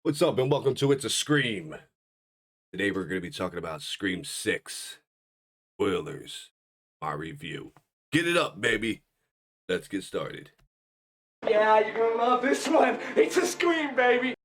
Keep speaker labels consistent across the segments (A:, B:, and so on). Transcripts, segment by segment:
A: What's up, and welcome to It's a Scream. Today we're going to be talking about Scream 6. Spoilers. My review. Get it up, baby. Let's get started.
B: Yeah, you're gonna love this one. It's a Scream, baby.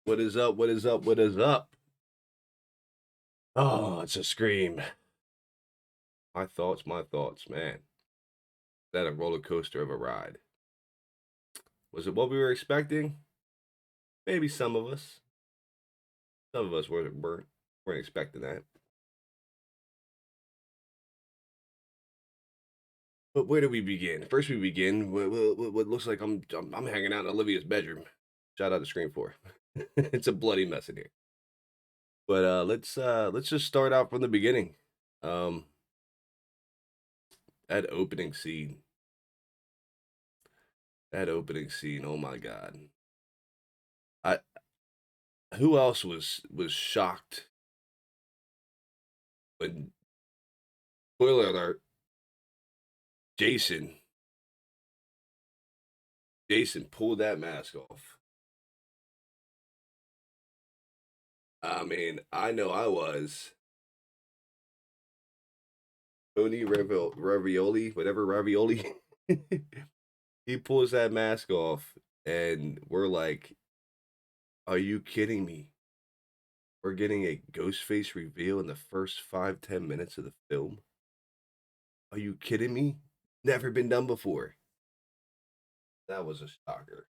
A: What is up? What is up? What is up? Oh, it's a Scream. My thoughts, man. That a roller coaster of a ride. Was it what we were expecting? Maybe some of us. Some of us weren't expecting that. But where do we begin? First, we begin what looks like I'm hanging out in Olivia's bedroom. Shout out to Scream 4. It's a bloody mess in here. But let's just start out from the beginning. Um, that opening scene. That opening scene. Oh my god. I who else was shocked when, spoiler alert, Jason pulled that mask off. I mean, I know I was. Tony Ravioli, whatever Ravioli. He pulls that mask off, and we're like, are you kidding me? We're getting a Ghostface reveal in the first 5-10 minutes of the film. Are you kidding me? Never been done before. That was a shocker.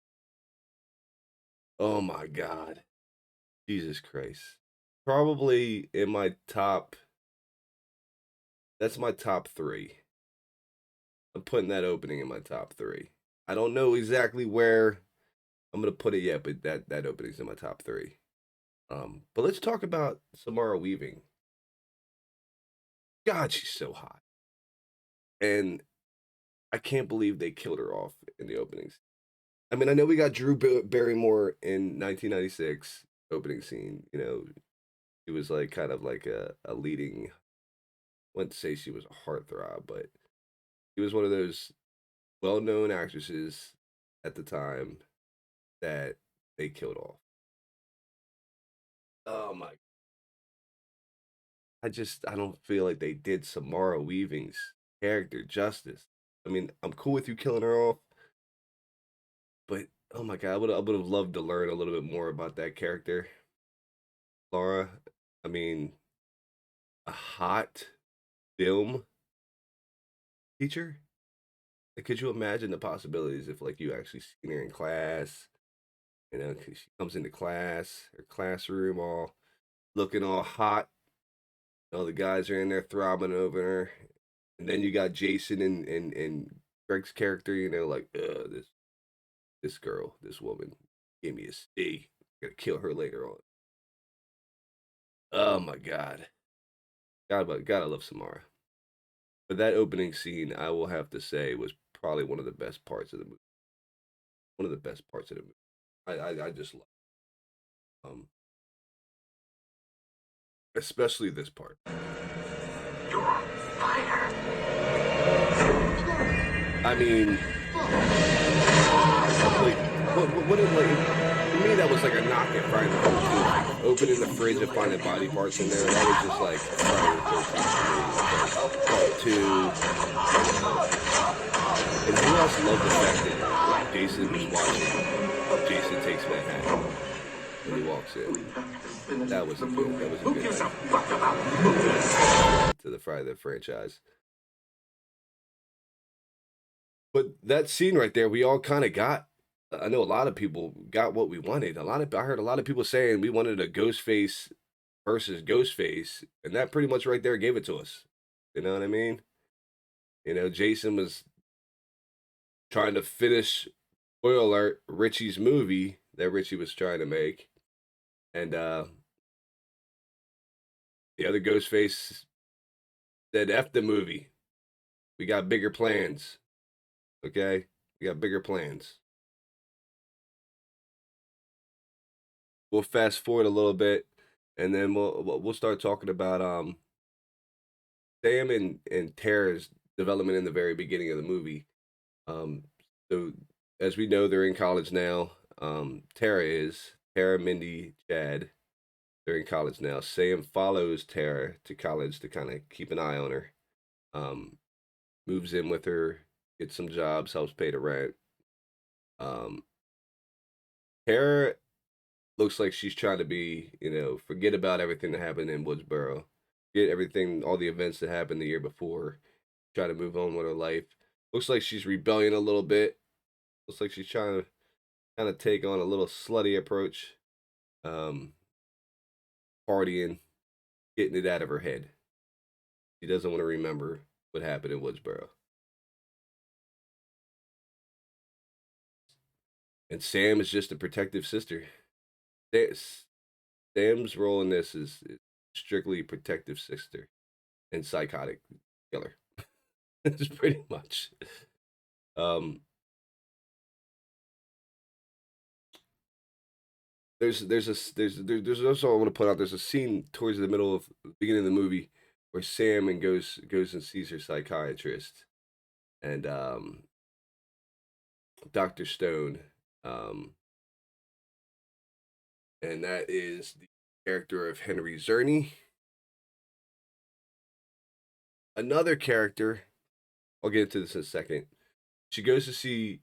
A: Oh my god. Jesus Christ. Probably in my top. That's my top 3. I'm putting that opening in my top 3. I don't know exactly where I'm gonna put it yet, but that opening's in my top 3. But let's talk about Samara Weaving. God, she's so hot. And I can't believe they killed her off in the openings. I mean, I know we got Drew Barrymore in 1996 opening scene. You know, she was like kind of like a leading. I wouldn't say she was a heartthrob, but she was one of those well-known actresses at the time that they killed off. Oh my! I don't feel like they did Samara Weaving's character justice. I mean, I'm cool with you killing her off, but oh my god, I would have loved to learn a little bit more about that character, Laura. I mean, a hot film teacher. Like, could you imagine the possibilities if, like, you actually seen her in class? You know, she comes into class, her classroom, all looking all hot. All the guys are in there throbbing over her, and then you got Jason and Greg's character. You know, like, this girl, this woman, gave me a C. Gonna kill her later on. Oh my god, God, I love Samara. But that opening scene, I will have to say, was probably one of the best parts of the movie. One of the best parts of the movie. I just love especially this part.
B: You're on fire.
A: I mean, like, what is, like, to me that was like a knock at Friday the 13th. Like, opening the fridge and finding body parts in there. That was just like Friday the 13th. Part 2. And who else loved the fact that Jason was watching Jason Takes Manhattan when he walks in? That was a good to the Friday the franchise. But that scene right there, we all kind of got. I know a lot of people got what we wanted. I heard a lot of people saying we wanted a Ghostface versus Ghostface, and that pretty much right there gave it to us. You know what I mean? You know, Jason was trying to finish spoiler alert, Richie's movie that Richie was trying to make. And the other Ghostface said, F the movie. We got bigger plans. Okay? We got bigger plans. We'll fast forward a little bit and then we'll start talking about Sam and Tara's development in the very beginning of the movie. Um, so as we know, they're in college now. Tara, Mindy, Chad. They're in college now. Sam follows Tara to college to kind of keep an eye on her. Um, Moves in with her, gets some jobs, helps pay the rent. Um, Tara looks like she's trying to be, forget about everything that happened in Woodsboro, get everything, all the events that happened the year before, try to move on with her life. Looks like she's rebelling a little bit. Looks like she's trying to kind of take on a little slutty approach, um, partying, getting it out of her head. She doesn't want to remember what happened in Woodsboro. And Sam is just a protective sister. Sam's role in this is strictly protective sister and psychotic killer. It's pretty much. Um, there's also I want to put out. There's a scene towards the middle of the beginning of the movie where Sam and goes and sees her psychiatrist and Dr. Stone, um, and that is the character of Henry Czerny. Another character, I'll get into this in a second. She goes to see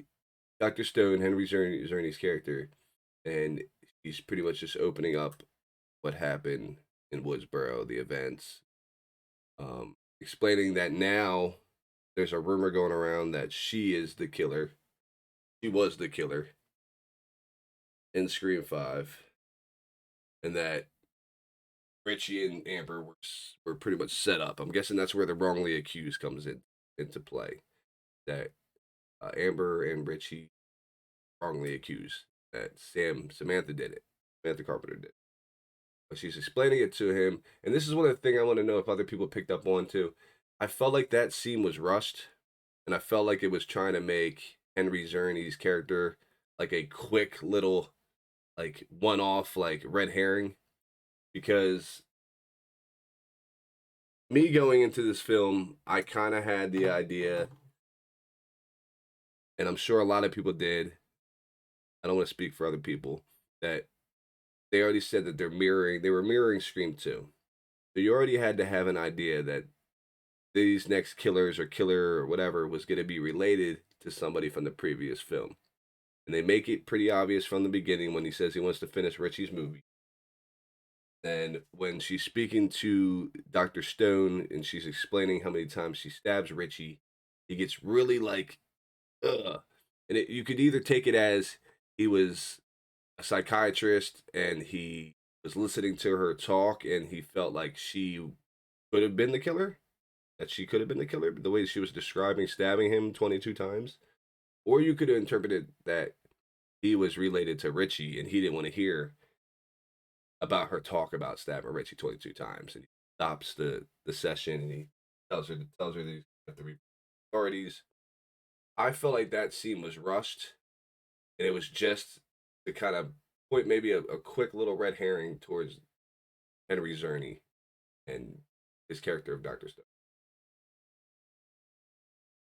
A: Dr. Stone, Henry Czerny's character, and he's pretty much just opening up what happened in Woodsboro, the events, explaining that now there's a rumor going around that she is the killer. She was the killer in Scream 5, and that Richie and Amber were pretty much set up. I'm guessing that's where the wrongly accused comes into play. That Amber and Richie wrongly accused that Samantha did it. Samantha Carpenter did. But she's explaining it to him, and this is one of the things I want to know if other people picked up on too. I felt like that scene was rushed, and I felt like it was trying to make Henry Czerny's character like a quick little, like one-off, like red herring. Because me going into this film, I kind of had the idea, and I'm sure a lot of people did. I don't want to speak for other people, that they already said that they were mirroring Scream 2. So you already had to have an idea that these next killers or killer or whatever was going to be related to somebody from the previous film. And they make it pretty obvious from the beginning when he says he wants to finish Richie's movie. And when she's speaking to Dr. Stone and she's explaining how many times she stabs Richie, he gets really like, ugh. And you could either take it as he was a psychiatrist and he was listening to her talk and he felt like she could have been the killer, that she could have been the killer, the way she was describing stabbing him 22 times. Or you could have interpreted that he was related to Richie and he didn't want to hear about her talk about stabbing Richie 22 times. And he stops the session and he tells her that he's got the authorities. I felt like that scene was rushed and it was just to kind of point maybe a quick little red herring towards Henry Czerny and his character of Dr. Stone.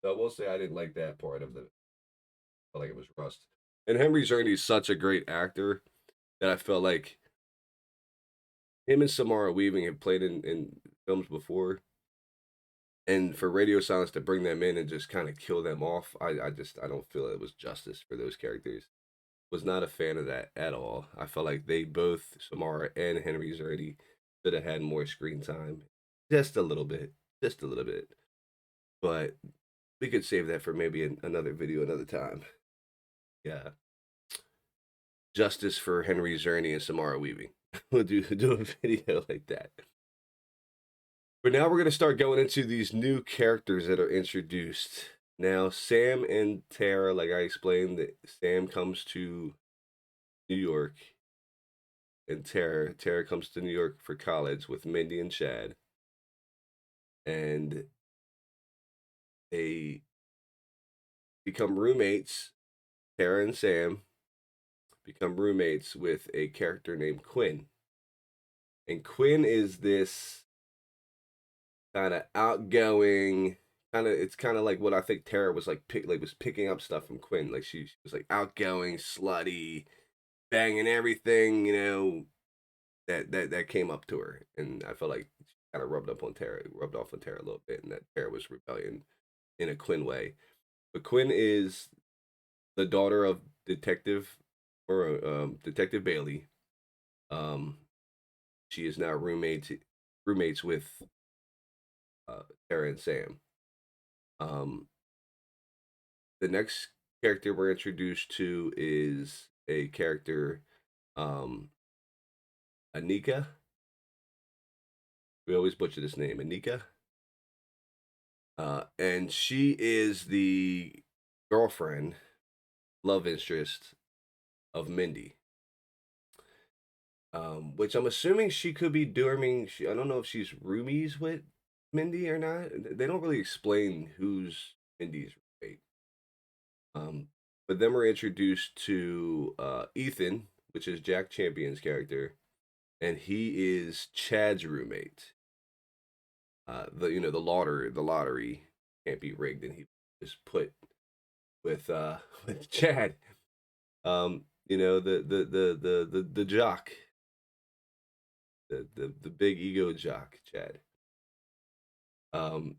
A: So I will say I didn't like that part of the. I felt like it was rushed. And Henry Czerny is such a great actor that I felt like him and Samara Weaving had played in films before. And for Radio Silence to bring them in and just kind of kill them off, I don't feel it was justice for those characters. Was not a fan of that at all. I felt like they both, Samara and Henry Czerny, should have had more screen time. Just a little bit. Just a little bit. But we could save that for maybe another video another time. Yeah. Justice for Henry Czerny and Samara Weaving. We'll do a video like that. But now we're going to start going into these new characters that are introduced. Now, Sam and Tara, like I explained, that Sam comes to New York, and Tara comes to New York for college with Mindy and Chad, and they become roommates. Tara and Sam become roommates with a character named Quinn, and Quinn is this kind of outgoing, kind of it's kind of like what I think Tara was like, was picking up stuff from Quinn. Like she was like outgoing, slutty, banging everything, that came up to her, and I felt like she kind of rubbed off on Tara a little bit, and that Tara was rebellion in a Quinn way. But Quinn is the daughter of Detective Bailey. Um, she is now roommates with Tara and Sam. Um, the next character we're introduced to is a character, um, Anika. We always butcher this name, Anika. And she is the girlfriend, love interest of Mindy. Which I'm assuming she could be doing. I don't know if she's roomies with Mindy or not. They don't really explain who's Mindy's roommate. Um, but then we're introduced to Ethan, which is Jack Champion's character, and he is Chad's roommate. The lottery can't be rigged, and he was put with with Chad. The jock, the big ego jock, Chad. Um,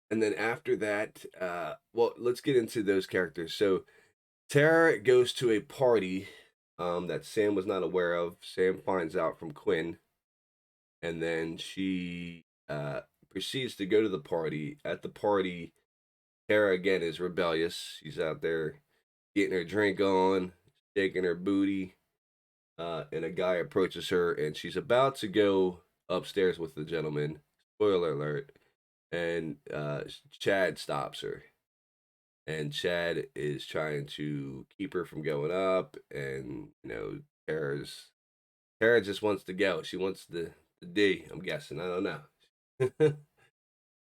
A: and then after that, well, let's get into those characters. So Tara goes to a party that Sam was not aware of. Sam finds out from Quinn, and then she proceeds to go to the party. At the party, Tara again is rebellious. She's out there getting her drink on, shaking her booty, and a guy approaches her, and she's about to go upstairs with the gentleman. Spoiler alert. And Chad stops her, and Chad is trying to keep her from going up. And Tara just wants to go. She wants the D. I'm guessing. I don't know.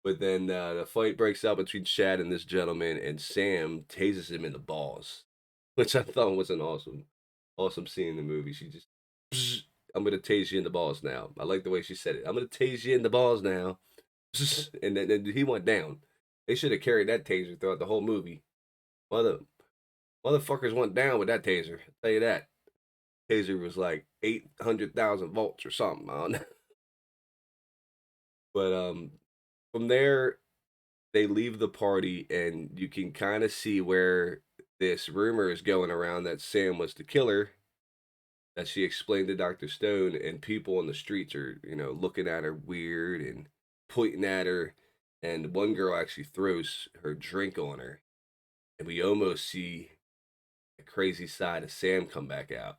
A: But then the fight breaks out between Chad and this gentleman, and Sam tases him in the balls, which I thought was an awesome scene in the movie. She just, I'm gonna tase you in the balls now. I like the way she said it. I'm gonna tase you in the balls now, and then he went down. They should have carried that taser throughout the whole movie. Motherfuckers went down with that taser. I'll tell you that. Taser was like 800,000 volts or something. I don't know. But from there, they leave the party, and you can kind of see where this rumor is going around that Sam was the killer, that she explained to Dr. Stone, and people on the streets are, looking at her weird and pointing at her. And one girl actually throws her drink on her, and we almost see the crazy side of Sam come back out.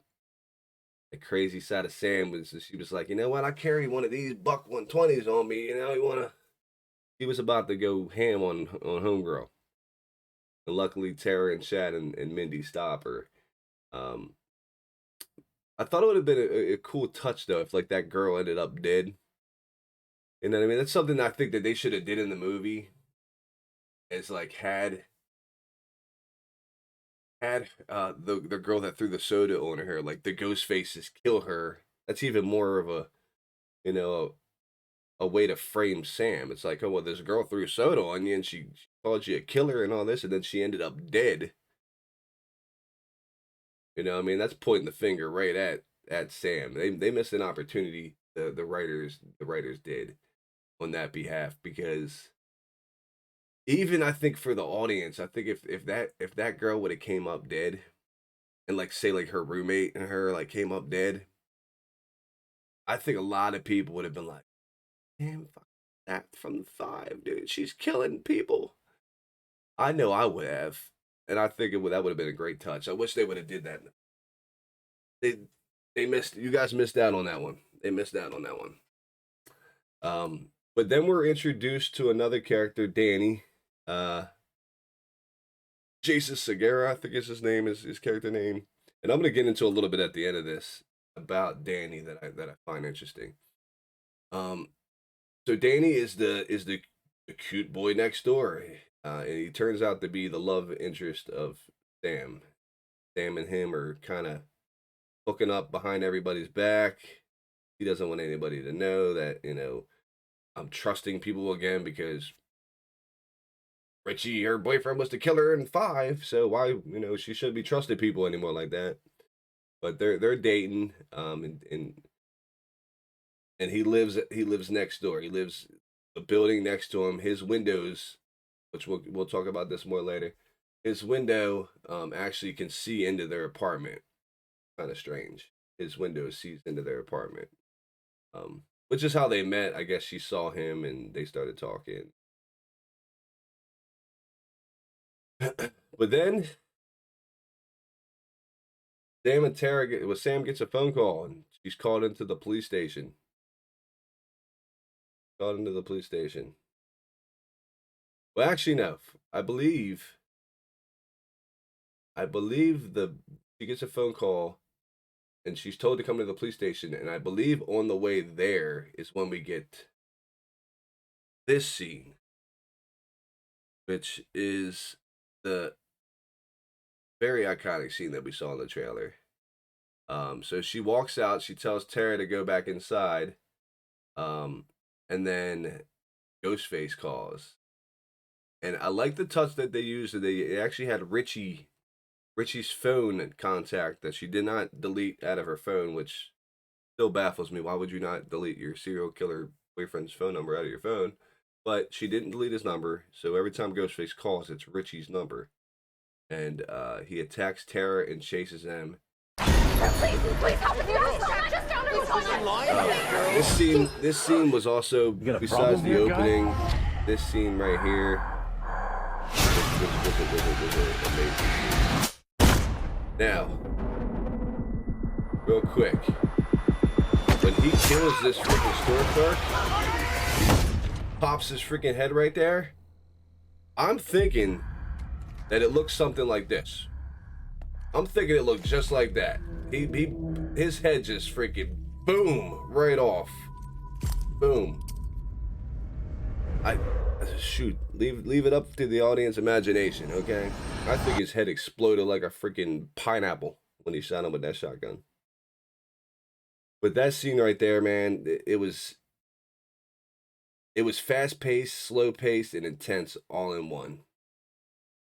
A: The crazy side of Sam was she was like, you know what? I carry one of these buck 120s on me. You wanna? He was about to go ham on homegirl, and luckily Tara and Chad and Mindy stop her. Um, I thought it would have been a cool touch though if like that girl ended up dead. You know what I mean? That's something I think that they should have did in the movie. Is like had the girl that threw the soda on her, like the ghost faces kill her. That's even more of you know a way to frame Sam. It's like, oh well, this girl threw soda on you, and she called you a killer and all this, and then she ended up dead. I mean, that's pointing the finger right at Sam. They missed an opportunity. The writers did on that behalf, because even I think for the audience, I think if that girl would have came up dead, and like say like her roommate and her like came up dead, I think a lot of people would have been like, damn, fuck that from the five, dude. She's killing people. I know I would have, and I think that would have been a great touch. I wish they would have did that. They they missed. You guys missed out on that one. They missed out on that one. But then we're introduced to another character, Danny. Jason Segura, I think is his name, is his character name. And I'm gonna get into a little bit at the end of this about Danny that I find interesting. Um, so Danny is the cute boy next door, and he turns out to be the love interest of Sam. Sam and him are kind of hooking up behind everybody's back. He doesn't want anybody to know that, I'm trusting people again because Richie, her boyfriend, was the killer in 5, so why, she shouldn't be trusting people anymore like that. But they're dating, and he lives next door. He lives a building next to him. His windows, which we'll talk about this more later. His window actually can see into their apartment. Kind of strange. His window sees into their apartment, which is how they met. I guess she saw him and they started talking. But then Sam gets a phone call and she's called into the police station. Called into the police station. Well, actually, no. I believe she gets a phone call and she's told to come to the police station. And I believe on the way there is when we get this scene, which is the very iconic scene that we saw in the trailer. So she walks out, she tells Tara to go back inside, and then Ghostface calls. And I like the touch that they used. They actually had Richie's phone contact that she did not delete out of her phone, which still baffles me. Why would you not delete your serial killer boyfriend's phone number out of your phone? But she didn't delete his number, so every time Ghostface calls, it's Richie's number. And he attacks Tara and chases them.
C: Please help me.
A: This scene was also, besides the opening, this scene right here was amazing. Now, real quick, when he kills this freaking store clerk, pops his freaking head right there, I'm thinking that it looks something like this. I'm thinking it looked just like that. His head just freaking boom right off. Boom. Shoot, leave it up to the audience imagination, okay? I think his head exploded like a freaking pineapple when he shot him with that shotgun. But that scene right there, man, it was fast-paced, slow-paced, and intense all in one.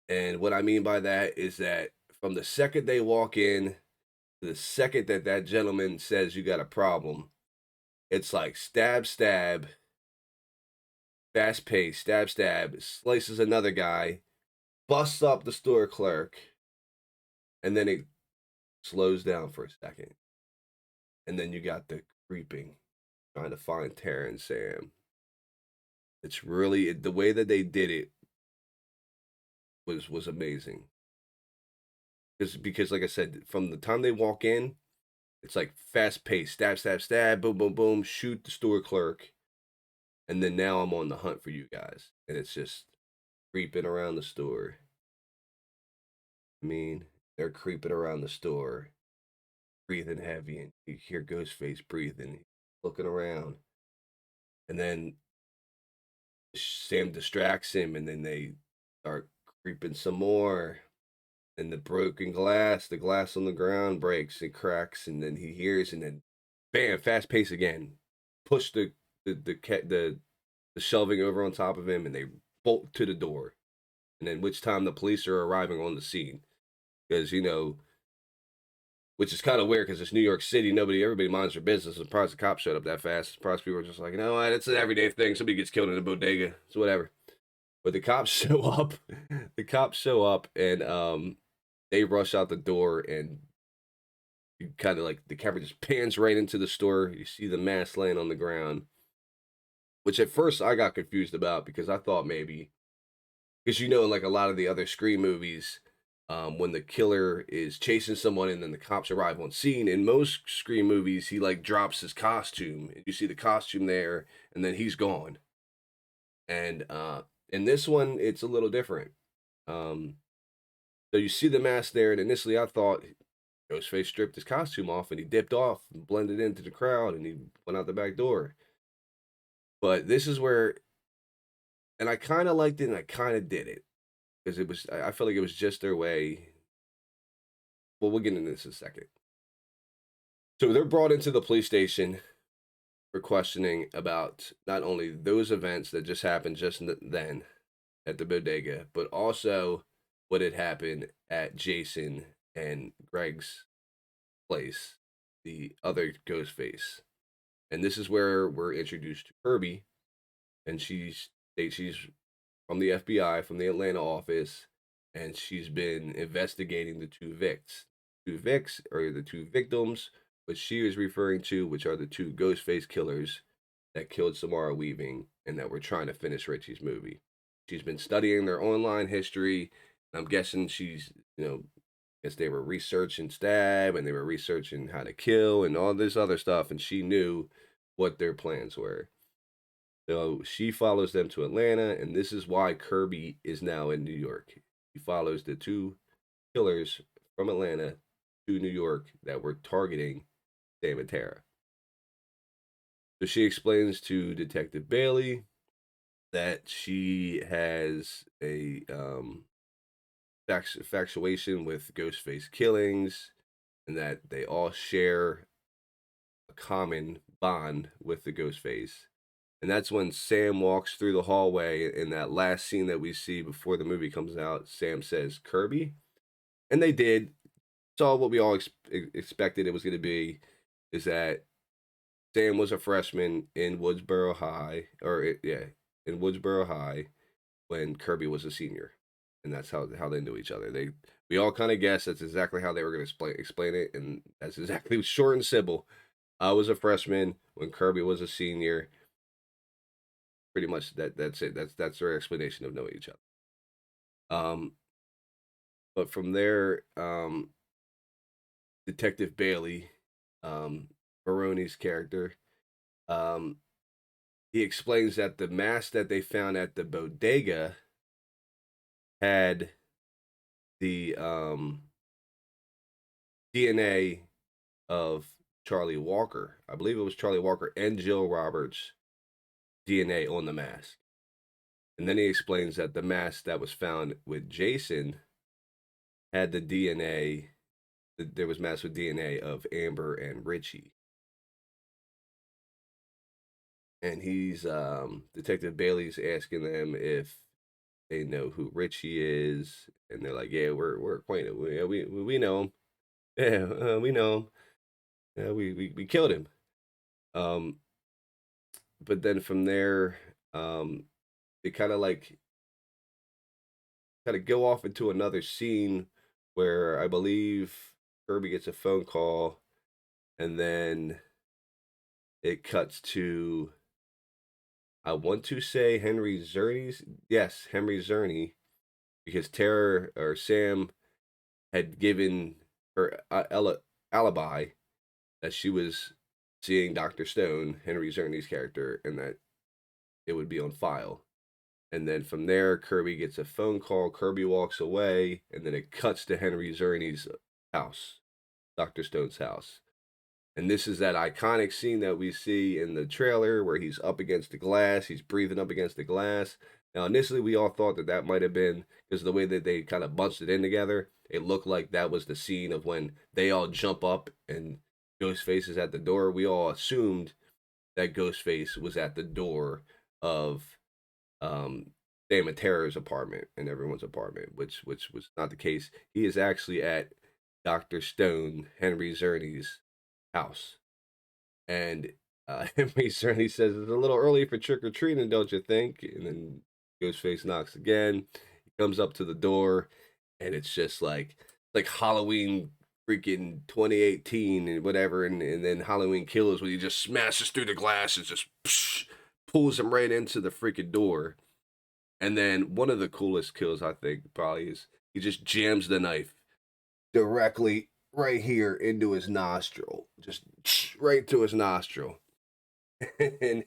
A: And what I mean by that is that from the second they walk in, the second that gentleman says you got a problem, it's like stab, stab, fast pace, stab, stab, slices another guy, busts up the store clerk, and then it slows down for a second. And then you got the creeping, trying to find Tara and Sam. It's really, the way that they did it was amazing. Because like I said, from the time they walk in, it's like fast paced, stab, stab, stab, boom, boom, boom, shoot the store clerk. And then now I'm on the hunt for you guys. And it's just creeping around the store. I mean, they're creeping around the store, breathing heavy, and you hear Ghostface breathing, looking around. And then Sam distracts him, and then they start creeping some more. And the glass on the ground breaks and cracks, and then he hears, and then bam, fast pace again. Push the shelving over on top of him, and they bolt to the door. And then which time the police are arriving on the scene, because which is kind of weird because it's New York City. Everybody minds their business. I'm surprised the cops showed up that fast. Surprised people were just like, what? It's an everyday thing. Somebody gets killed in a bodega. It's whatever. But the cops show up. And they rush out the door, and you kind of like the camera just pans right into the store. You see the mask laying on the ground, which at first I got confused about because I thought maybe, because like a lot of the other Scream movies, when the killer is chasing someone and then the cops arrive on scene, in most Scream movies, he like drops his costume and you see the costume there and then he's gone. And in this one, it's a little different. Um, so you see the mask there, and initially I thought Ghostface stripped his costume off and he dipped off and blended into the crowd and he went out the back door. But this is where, and I kind of liked it and I kind of did it because it was, I feel like it was just their way. Well, we'll get into this in a second. So they're brought into the police station for questioning about not only those events that just happened just then at the bodega, but also what had happened at Jason and Greg's place, the other Ghostface. And this is where we're introduced to Kirby, and she's from the FBI, from the Atlanta office, and she's been investigating the two Vicks, or the two victims, which she is referring to, which are the two Ghostface killers that killed Samara Weaving and that were trying to finish Richie's movie. She's been studying their online history. I'm guessing she's, I guess they were researching stab and they were researching how to kill and all this other stuff, and she knew what their plans were. So she follows them to Atlanta, and this is why Kirby is now in New York. He follows the two killers from Atlanta to New York that were targeting Sam and Tara. So she explains to Detective Bailey that she has a factuation with Ghostface killings and that they all share a common bond with the Ghostface. And that's when Sam walks through the hallway in that last scene that we see before the movie comes out. Sam says, Kirby. And they did. Saw what we all expected it was going to be, is that Sam was a freshman in Woodsboro High, in Woodsboro High when Kirby was a senior. And that's how they knew each other. We all kind of guessed that's exactly how they were going to explain it, and that's exactly short and simple. I was a freshman when Kirby was a senior. Pretty much that's it. That's their explanation of knowing each other. But from there, Detective Bailey, Baroni's character, he explains that the mask that they found at the bodega had the DNA of Charlie Walker. I believe it was Charlie Walker and Jill Roberts' DNA on the mask. And then he explains that the mask that was found with Jason had the DNA, there was masked with DNA of Amber and Richie. And he's, Detective Bailey's asking them if they know who Richie is. And they're like, yeah, we're acquainted. We know him. Yeah, we know him. Yeah, we killed him. But then from there, they kind of go off into another scene where I believe Kirby gets a phone call, and then it cuts to, I want to say Henry Zerny's, yes, Henry Zerny, because Tara or Sam had given her alibi that she was seeing Dr. Stone, Henry Zerny's character, and that it would be on file. And then from there, Kirby gets a phone call. Kirby walks away, and then it cuts to Henry Zerny's house, Dr. Stone's house. And this is that iconic scene that we see in the trailer where he's up against the glass. He's breathing up against the glass. Now, initially, we all thought that might have been because the way that they kind of bunched it in together. It looked like that was the scene of when they all jump up and Ghostface is at the door. We all assumed that Ghostface was at the door of Sam and Tara's apartment and everyone's apartment, which was not the case. He is actually at Dr. Stone, Henry Zerny's house. And Henry Zerny says it's a little early for trick or treating, don't you think? And then Ghostface knocks again. He comes up to the door, and it's just like Halloween freaking 2018 and whatever, and then Halloween Kills when he just smashes through the glass and just pulls him right into the freaking door. And then one of the coolest kills, I think, probably is he just jams the knife directly right here into his nostril, just right to his nostril. And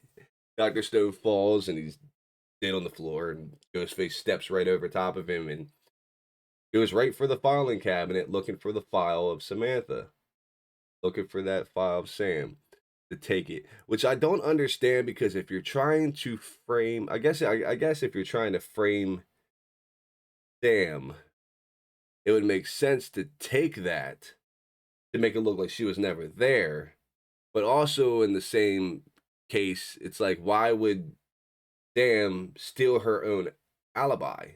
A: Dr. Stone falls and he's dead on the floor, and Ghostface steps right over top of him and goes right for the filing cabinet, looking for the file of Samantha, looking for that file of Sam to take it, which I don't understand because if you're trying to frame, I guess if you're trying to frame Sam, it would make sense to take that to make it look like she was never there. But also in the same case, it's like, why would Sam steal her own alibi?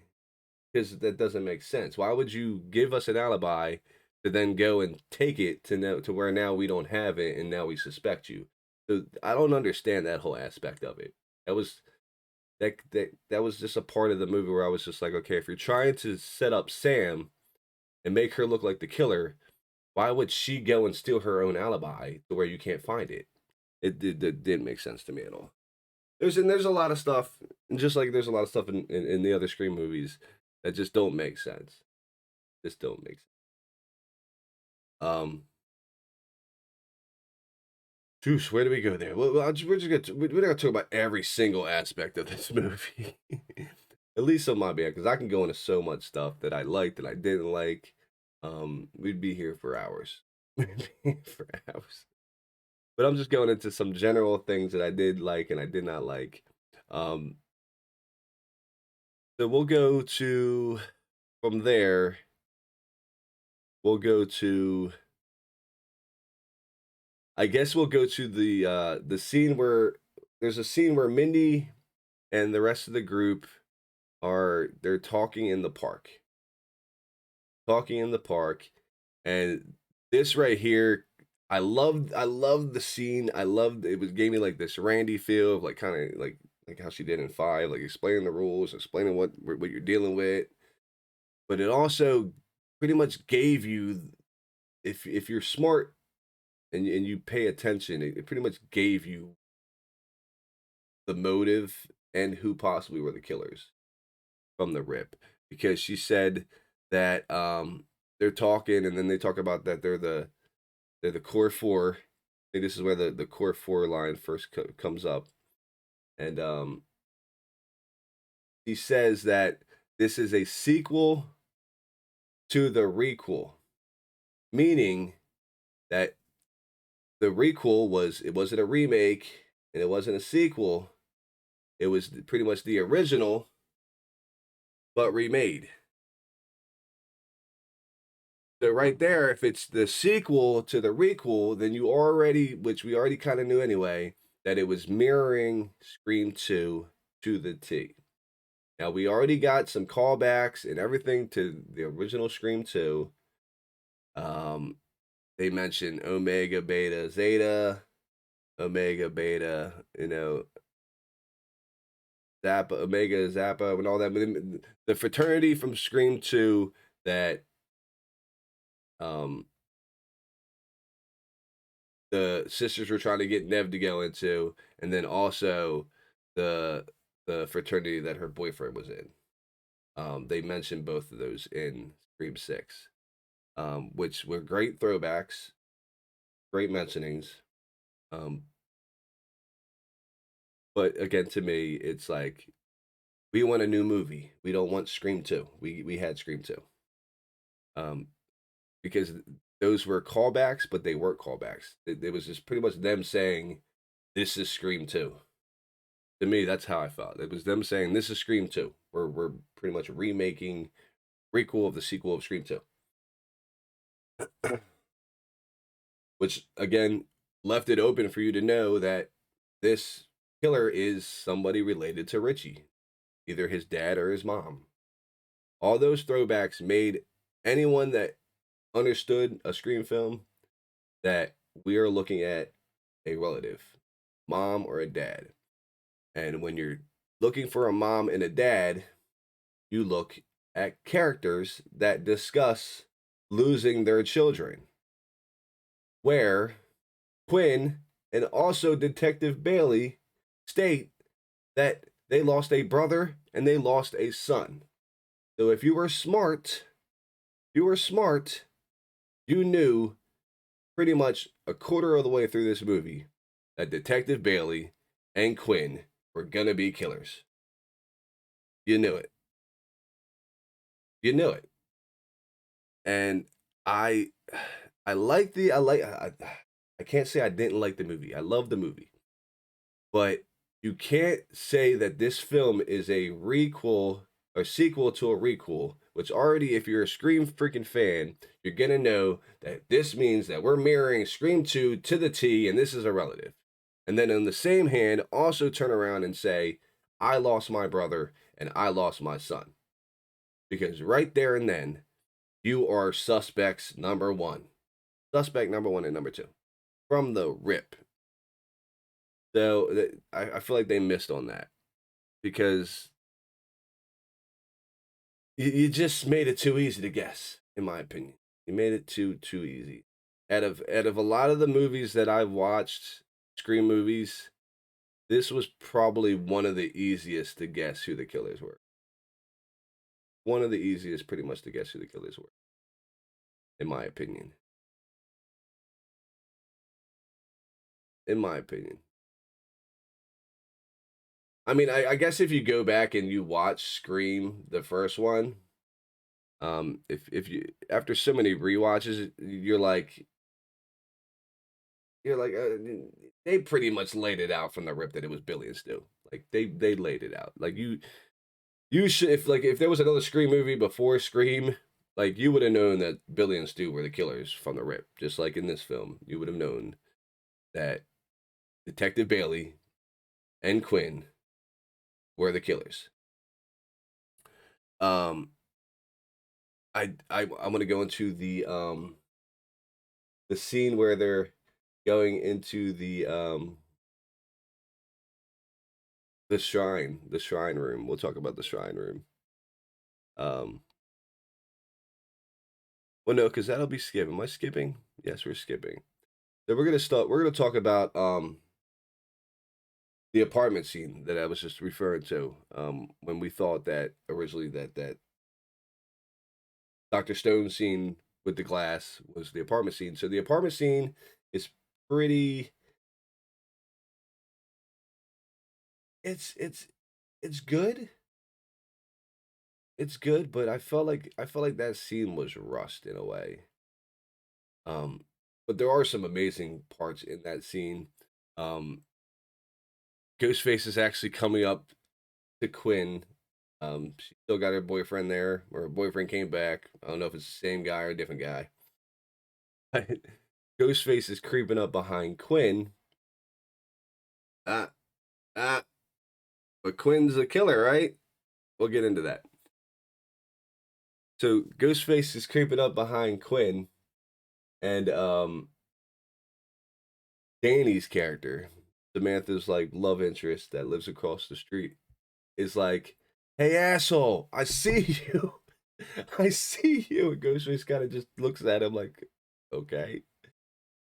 A: Because that doesn't make sense. Why would you give us an alibi to then go and take it to know to where now we don't have it and now we suspect you? So I don't understand that whole aspect of it. That was that was just a part of the movie where I was just like, okay, if you're trying to set up Sam and make her look like the killer, why would she go and steal her own alibi to where you can't find it? It didn't make sense to me at all. There's a lot of stuff, and just like there's a lot of stuff in the other Scream movies that just don't make sense. Just don't make sense. Um, Juice, where do we go there? Well, we're not gonna talk about every single aspect of this movie. At least on my behalf, because I can go into so much stuff that I liked that I didn't like. We'd be here for hours. We'd be here for hours. But I'm just going into some general things that I did like and I did not like. Um, so we'll go to from there. We'll go to. I guess we'll go to the scene where there's a scene where Mindy and the rest of the group they're talking in the park. Talking in the park, and this right here, I loved the scene. I loved it. Was gave me like this Randy feel of like kind of like how she did in 5, like explaining the rules, explaining what you're dealing with. But it also pretty much gave you, if you're smart and you pay attention, it pretty much gave you the motive and who possibly were the killers from the rip, because she said that they're talking and then they talk about that they're the core four. I think this is where the core four line first comes up, and he says that this is a sequel to the requel, meaning that the requel it wasn't a remake and it wasn't a sequel. It was pretty much the original, but remade. So right there, if it's the sequel to the requel, then you already, which we already kind of knew anyway, that it was mirroring Scream 2 to the T. Now we already got some callbacks and everything to the original Scream 2. They mentioned Omega, Beta, Zeta, Omega, Beta, Zappa, Omega, Zappa, and all that. But the fraternity from Scream 2 that the sisters were trying to get Nev to go into, and then also the fraternity that her boyfriend was in. They mentioned both of those in Scream 6, which were great throwbacks, great mentionings. But again, to me, it's like we want a new movie. We don't want Scream 2. We had Scream 2. Because those were callbacks, but they weren't callbacks. It was just pretty much them saying, "This is Scream 2." To me, that's how I felt. It was them saying, "This is Scream 2." We're pretty much remaking, requel of the sequel of Scream 2. Which, again, left it open for you to know that this killer is somebody related to Richie, either his dad or his mom. All those throwbacks made anyone that understood a Scream film that we are looking at a relative, mom or a dad. And when you're looking for a mom and a dad, you look at characters that discuss losing their children. Where Quinn and also Detective Bailey state that they lost a brother and they lost a son. So if you were smart, you knew pretty much a quarter of the way through this movie that Detective Bailey and Quinn were gonna be killers. You knew it. You knew it. And I I can't say I didn't like the movie. I love the movie. But you can't say that this film is a requel or sequel to a requel, which already, if you're a Scream freaking fan, you're gonna know that this means that we're mirroring Scream 2 to the T, and this is a relative. And then on the same hand, also turn around and say, I lost my brother and I lost my son. Because right there and then, you are suspects number one. Suspect number one and number two. From the rip. So I feel like they missed on that because you just made it too easy to guess, in my opinion. You made it too easy. Out of a lot of the movies that I've watched, Scream movies, this was probably one of the easiest to guess who the killers were. One of the easiest, pretty much, to guess who the killers were, in my opinion. In my opinion. I mean, I guess if you go back and you watch Scream, the first one, if you after so many rewatches, they pretty much laid it out from the rip that it was Billy and Stu. Like they laid it out. Like you should if there was another Scream movie before Scream, like you would have known that Billy and Stu were the killers from the rip. Just like in this film, you would have known that Detective Bailey and Quinn were the killers. Um, I'm gonna go into the scene where they're going into the shrine room. We'll talk about the shrine room. Um, well, no, because that'll be skipping. Am I skipping? Yes, we're skipping. So we're gonna talk about the apartment scene that I was just referring to. When we thought that originally that Dr. Stone scene with the glass was the apartment scene. So the apartment scene is pretty. It's good. It's good, but I felt like that scene was rushed in a way. Um, but there are some amazing parts in that scene. Um, Ghostface is actually coming up to Quinn. She still got her boyfriend there, or her boyfriend came back. I don't know if it's the same guy or a different guy. But Ghostface is creeping up behind Quinn. Ah, ah, but Quinn's a killer, right? We'll get into that. So Ghostface is creeping up behind Quinn, and Danny's character, Samantha's like love interest that lives across the street, is like, "Hey asshole, I see you, I see you." And Ghostface kind of just looks at him like, "Okay."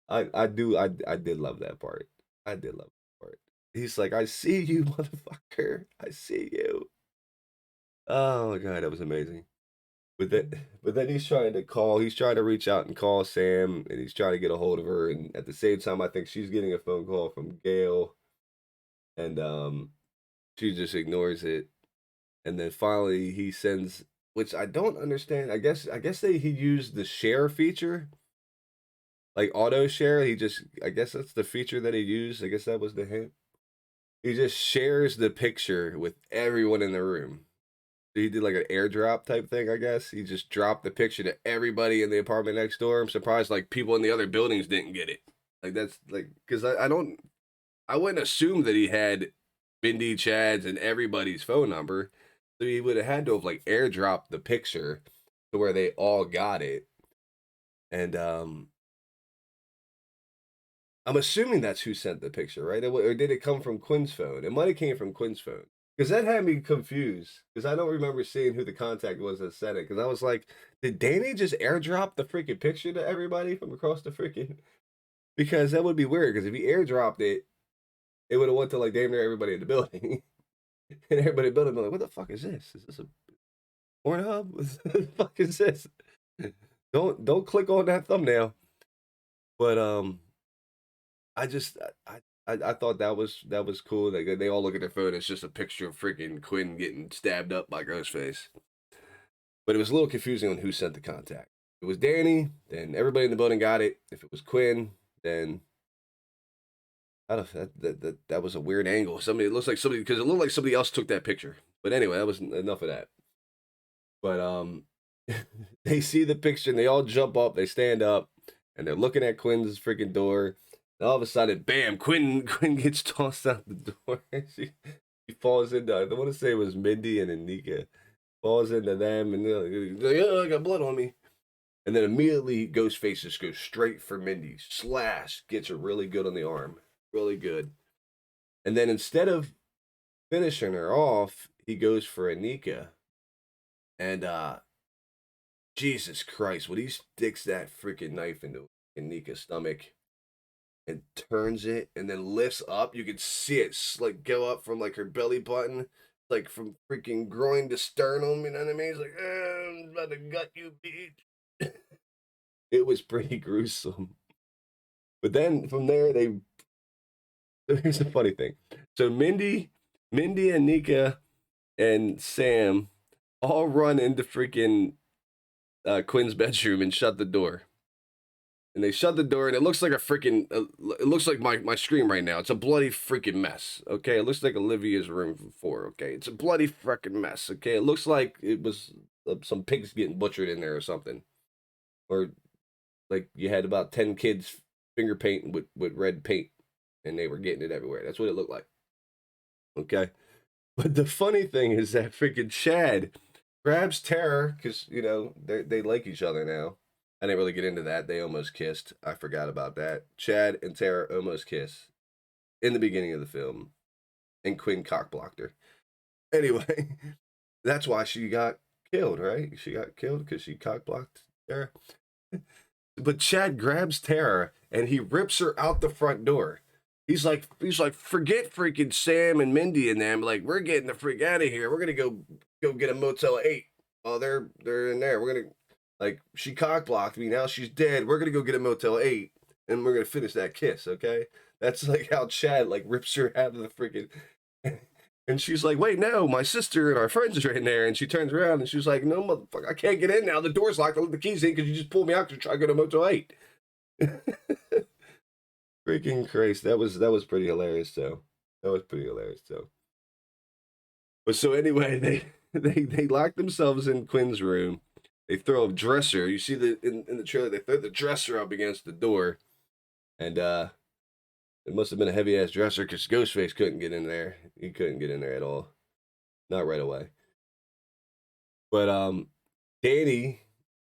A: I did love that part. I did love that part. He's like, "I see you, motherfucker. I see you." Oh my god, that was amazing. But then he's trying to reach out and call Sam, and he's trying to get a hold of her, and at the same time, I think she's getting a phone call from Gail, and she just ignores it, and then finally he sends, which I don't understand. I guess he used the share feature, like auto share. I guess that's the feature that he used. I guess that was the hint. He just shares the picture with everyone in the room. He did like an airdrop type thing, I guess. He just dropped the picture to everybody in the apartment next door. I'm surprised like people in the other buildings didn't get it. Like that's like because I wouldn't assume that he had Bindi, Chad's, and everybody's phone number. So he would have had to have like airdropped the picture to where they all got it. And I'm assuming that's who sent the picture, right? Or did it come from Quinn's phone? It might have came from Quinn's phone. Because that had me confused. Because I don't remember seeing who the contact was that sent it. Because I was like, did Danny just airdrop the freaking picture to everybody from across the freaking? Because that would be weird. Because if he airdropped it, it would have went to like damn near everybody in the building. And everybody in the building would be like, what the fuck is this? Is this a Pornhub? What the fuck is this? Don't click on that thumbnail. But I just I thought that was cool. They all look at their phone. It's just a picture of freaking Quinn getting stabbed up by Ghostface. But it was a little confusing on who sent the contact. If it was Danny, then everybody in the building got it. If it was Quinn, then I don't know, that was a weird angle. It looks like somebody, because it looked like somebody else took that picture. But anyway, that was enough of that. But they see the picture and they all jump up, they stand up, and they're looking at Quinn's freaking door. And all of a sudden, bam, Quinn gets tossed out the door. she falls into, I want to say it was Mindy and Anika. Falls into them, and they're like, oh, I got blood on me. And then immediately Ghostface just goes straight for Mindy. Slash, gets her really good on the arm. Really good. And then instead of finishing her off, he goes for Anika. And Jesus Christ, when he sticks that freaking knife into Anika's stomach and turns it and then lifts up, you can see it like go up from like her belly button, like from freaking groin to sternum, you know what I mean? He's like, I'm about to gut you, bitch. It was pretty gruesome. But then from there, here's the funny thing. So Mindy, Anika, and Sam all run into freaking Quinn's bedroom and shut the door. And they shut the door, and it looks like a freaking, it looks like my screen right now. It's a bloody freaking mess, okay? It looks like Olivia's room from 4, okay? It's a bloody freaking mess, okay? It looks like it was some pigs getting butchered in there or something. Or like you had about 10 kids finger painting with red paint, and they were getting it everywhere. That's what it looked like, okay? But the funny thing is that freaking Chad grabs Tara, because, you know, they like each other now. I didn't really get into that. They almost kissed. I forgot about that. Chad and Tara almost kiss in the beginning of the film, and Quinn cockblocked her. Anyway, that's why she got killed, right? She got killed because she cockblocked Tara. But Chad grabs Tara and he rips her out the front door. He's like, forget freaking Sam and Mindy and them. Like, we're getting the freak out of here. We're gonna go get a Motel 8. Oh, they're in there. We're gonna, like, she cockblocked me. Now she's dead. We're gonna go get a Motel 8 and we're gonna finish that kiss. Okay, that's like how Chad like rips her out of the freaking. And she's like, wait, no, my sister and our friends are in there. And she turns around and she's like, no, motherfucker, I can't get in now. The door's locked. I left the keys in because you just pulled me out to try to go to Motel 8. Freaking Christ. That was pretty hilarious, though. But so anyway, they lock themselves in Quinn's room. They throw a dresser. You see in the trailer, they throw the dresser up against the door. And it must have been a heavy-ass dresser because Ghostface couldn't get in there. He couldn't get in there at all. Not right away. But Danny,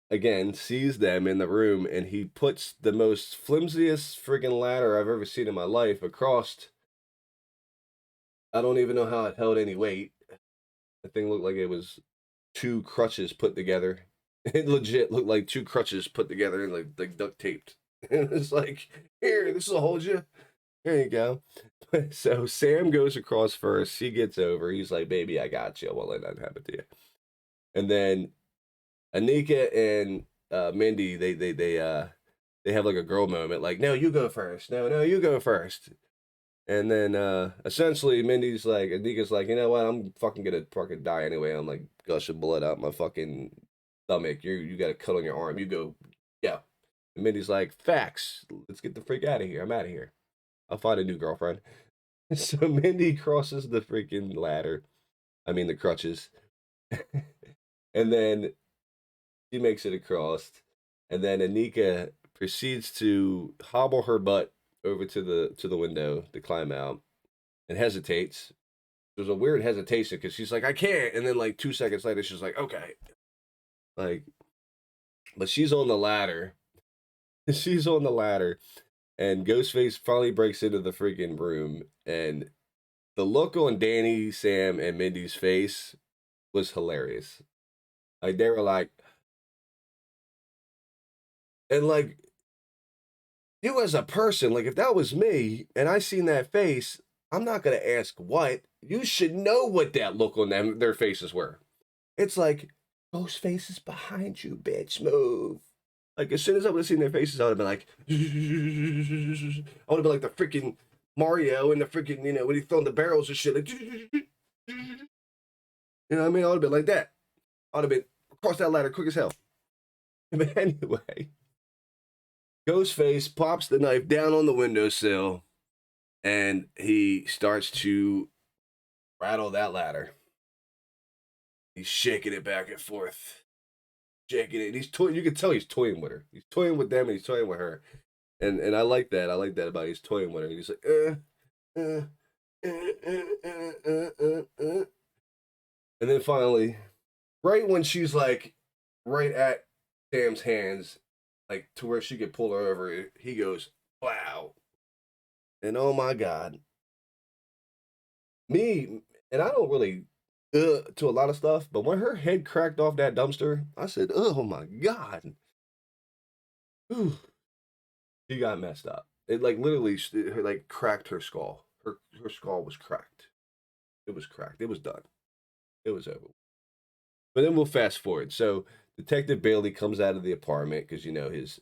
A: again, sees them in the room, and he puts the most flimsiest friggin' ladder I've ever seen in my life across. I don't even know how it held any weight. The thing looked like it was 2 crutches put together. It legit looked like 2 crutches put together and like duct taped. It was like, here, this will hold you. There you go. So Sam goes across first. He gets over. He's like, baby, I got you. I won't let that happen to you. And then Anika and Mindy, they have like a girl moment. Like, no, you go first. No, you go first. And then essentially Mindy's like, Anika's like, you know what? I'm fucking gonna fucking die anyway. I'm like gushing blood out my fucking stomach. You got a cut on your arm. You go, yeah. And Mindy's like, facts. Let's get the freak out of here. I'm out of here. I'll find a new girlfriend. So Mindy crosses the freaking ladder. I mean, the crutches. And then she makes it across. And then Anika proceeds to hobble her butt over to the window to climb out and hesitates. There's a weird hesitation because she's like, I can't. And then like 2 seconds later, she's like, okay. Like, but she's on the ladder. She's on the ladder. And Ghostface finally breaks into the freaking room, and the look on Danny, Sam, and Mindy's face was hilarious. Like, they were like, and like, you as a person, like, if that was me, and I seen that face, I'm not gonna ask what. You should know what that look on their faces were. It's like, Ghostface is behind you, bitch, move. Like, as soon as I would have seen their faces, I would have been like, I would have been like the freaking, Mario and the freaking, when he's throwing the barrels and shit, like, what I mean? I would have been like that. I would have been across that ladder quick as hell. But anyway, Ghostface pops the knife down on the windowsill and he starts to rattle that ladder. He's shaking it back and forth. Shaking it. He's toying. You can tell he's toying with her. He's toying with them and he's toying with her. And I like that. I like that about he's toying with her. He's like, And then finally, right when she's like right at Sam's hands, like to where she could pull her over, he goes, wow. And oh my God. Me, and I don't really to a lot of stuff, but when her head cracked off that dumpster, I said, oh my God. Whew. She got messed up. It like literally like cracked her skull. Her skull was cracked. It was cracked. It was done. It was over. But then we'll fast forward. So Detective Bailey comes out of the apartment because his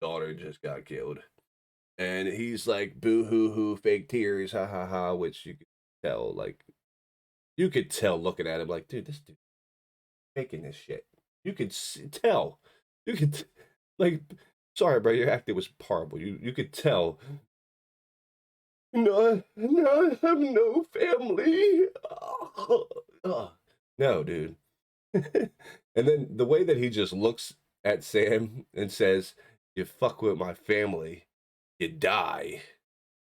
A: daughter just got killed, and he's like, "Boo hoo hoo, fake tears, ha ha ha," which you could tell looking at him, like, dude, this dude faking this shit. You could tell. You could like, sorry, bro, your acting was horrible. You could tell. No, no, I have no family. No, dude. And then the way that he just looks at Sam and says, "You fuck with my family, you die."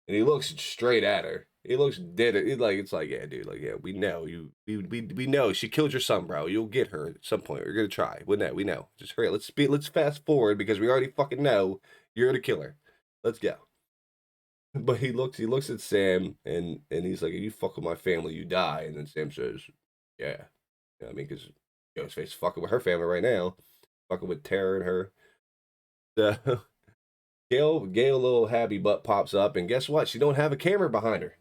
A: And he looks straight at her. He looks dead. It's like, yeah, dude. Like, yeah, we know you. We know she killed your son, bro. You'll get her at some point. We're gonna try. We know. Just hurry. Let's fast forward because we already fucking know you're the killer. Let's go. But he looks at Sam and he's like, if you fuck with my family, you die. And then Sam says, yeah. I mean, because Ghostface fucking with her family right now, fucking with Tara and her. So Gail little happy butt pops up, and guess what? She don't have a camera behind her.